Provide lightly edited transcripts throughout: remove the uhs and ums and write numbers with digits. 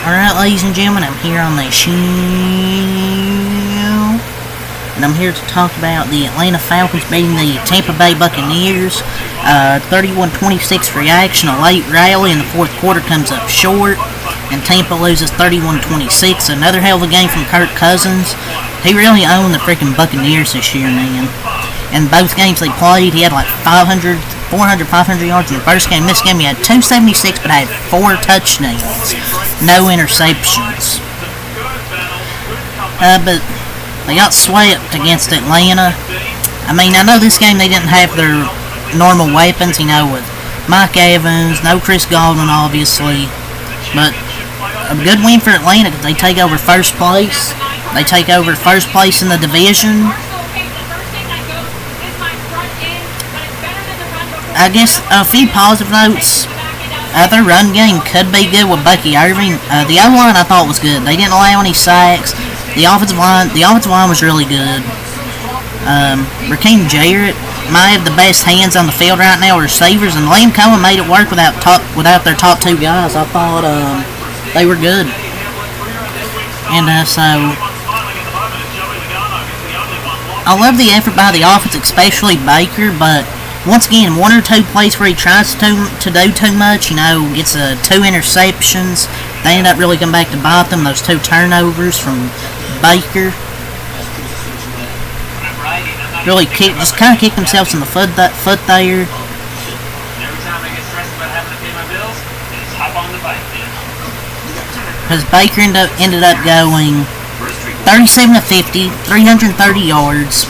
Alright, ladies and gentlemen, I'm here on the show, and I'm here to talk about the Atlanta Falcons beating the Tampa Bay Buccaneers. 31-26 reaction. A late rally in the fourth quarter comes up short, and Tampa loses 31-26. Another hell of a game from Kirk Cousins. He really owned the freaking Buccaneers this year, man. In both games they played, he had like 500 yards in the first game. This game he had 276, but had 4 touchdowns, no interceptions. But they got swept against Atlanta. I mean, I know this game they didn't have their normal weapons, you know, with Mike Evans, no Chris Godwin, obviously. But a good win for Atlanta because they take over first place. They take over first place in the division. I guess a few positive notes. Their run game could be good with Bucky Irving. The O-line I thought was good. They didn't allow any sacks. The offensive line was really good. Raheem Jarrett might have the best hands on the field right now, receivers, and Liam Cohen made it work without their top 2 guys. I thought they were good. And so I love the effort by the offense, especially Baker, but once again, 1 or 2 plays where he tries to do too much, you know, gets 2 interceptions. They end up really coming back to bite them. Those 2 turnovers from Baker really just kind of kicked themselves in the foot there. Because Baker ended up going 37-50, 330 yards.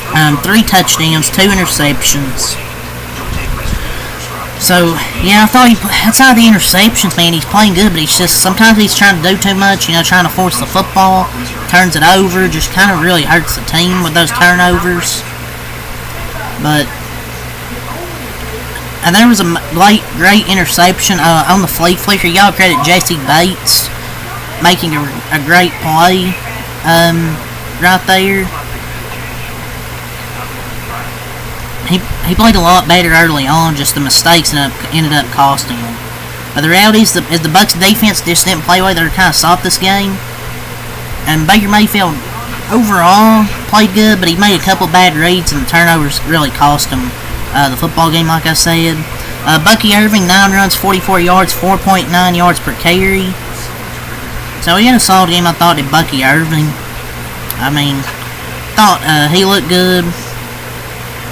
3 touchdowns, 2 interceptions. So, yeah, I thought outside of the interceptions, man, he's playing good, but sometimes he's trying to do too much, you know, trying to force the football, turns it over, just kind of really hurts the team with those turnovers. But, and there was a great interception on the flea flicker. Y'all credit J.C. Bates making a great play right there. He played a lot better early on, just the mistakes ended up costing him. But the reality is the Bucs defense just didn't play well. They were kind of soft this game. And Baker Mayfield overall played good, but he made a couple bad reads, and the turnovers really cost him the football game, like I said. Bucky Irving, 9 runs, 44 yards, 4.9 yards per carry. So he had a solid game, I thought, at Bucky Irving. I mean, thought he looked good.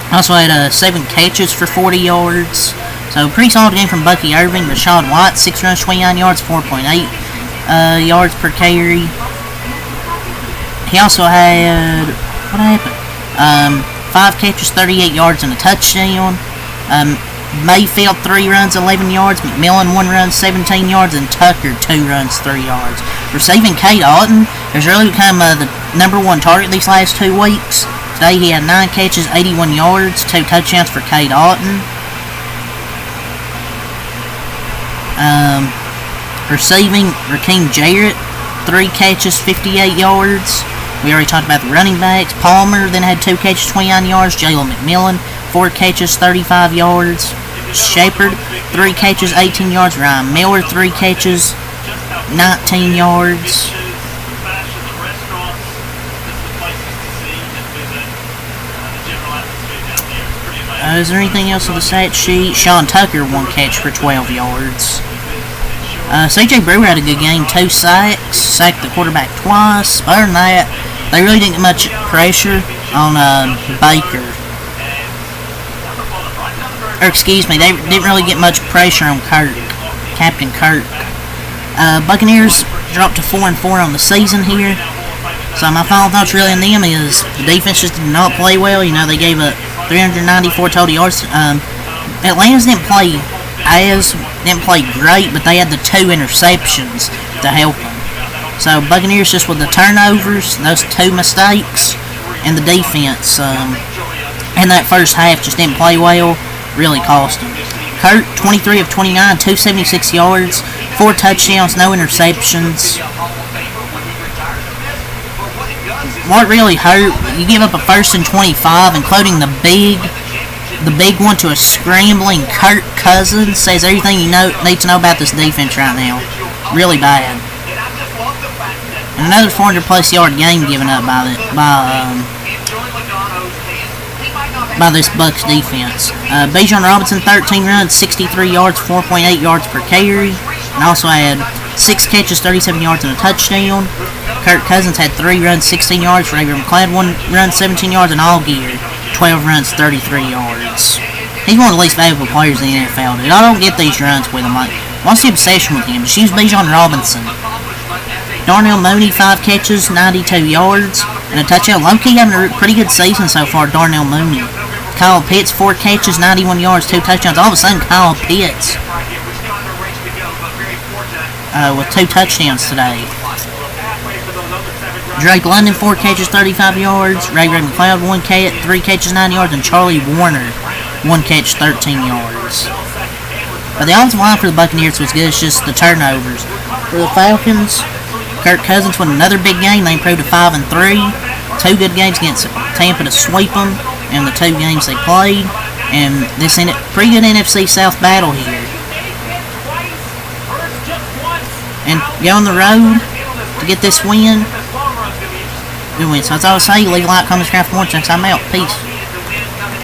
Also had 7 catches for 40 yards. So pretty solid game from Bucky Irving. Rashad White, 6 runs, 29 yards, 4.8 yards per carry. He also had, what happened? 5 catches, 38 yards, and a touchdown. Mayfield, 3 runs, 11 yards. McMillan, 1 run, 17 yards. And Tucker, 2 runs, 3 yards. Receiving Cade Otton has really become the #1 target these last 2 weeks. Today he had 9 catches, 81 yards, 2 touchdowns for Cade Otton. Receiving, Raheem Jarrett, 3 catches, 58 yards. We already talked about the running backs. Palmer then had 2 catches, 29 yards. Jalen McMillan, 4 catches, 35 yards. Shepard, 3 catches, 18 yards. Ryan Miller, 3 catches, 19 yards. Is there anything else on the stat sheet? Sean Tucker, 1 catch for 12 yards. C.J. Brewer had a good game, 2 sacks, sacked the quarterback twice. Other than that, they really didn't get much pressure on Baker. Or excuse me, they didn't really get much pressure on Captain Kirk. Buccaneers dropped to 4-4 on the season here. So my final thoughts really on them is the defense just did not play well. You know, they gave up 394 total yards. Atlanta's didn't play great, but they had the 2 interceptions to help them. So Buccaneers just with the turnovers, those 2 mistakes, and the defense in that first half just didn't play well, really cost them. Kirk, 23 of 29, 276 yards, 4 touchdowns, no interceptions. What really hurt, you give up a 1st and 25, including the big one to a scrambling Kirk Cousins. Says everything you need to know about this defense right now. really bad. And another 400-plus yard game given up by this Bucs defense. Bijan Robinson, 13 runs, 63 yards, 4.8 yards per carry, and also had 6 catches, 37 yards, and a touchdown. Kirk Cousins had 3 runs, 16 yards. Ray McCloud, 1 run, 17 yards, and Allgeier, 12 runs, 33 yards. He's one of the least valuable players in the NFL, dude. I don't get these runs with him. Like, what's the obsession with him? Just use Bijan Robinson. Darnell Mooney, 5 catches, 92 yards, and a touchdown. Low-key having a pretty good season so far, Darnell Mooney. Kyle Pitts, 4 catches, 91 yards, 2 touchdowns. All of a sudden, Kyle Pitts with 2 touchdowns today. Drake London, 4 catches, 35 yards. Ray McCloud, 3 catches, 9 yards. And Charlie Warner, 1 catch, 13 yards. But the offensive line for the Buccaneers was good. It's just the turnovers. For the Falcons, Kirk Cousins won another big game. They improved to 5-3. 2 good games against Tampa to sweep them in the 2 games they played. And this pretty good NFC South battle here. And go on the road to get this win. Good win. So that's all I'll say. Leave a like, comment, subscribe for more. Next time out. Peace.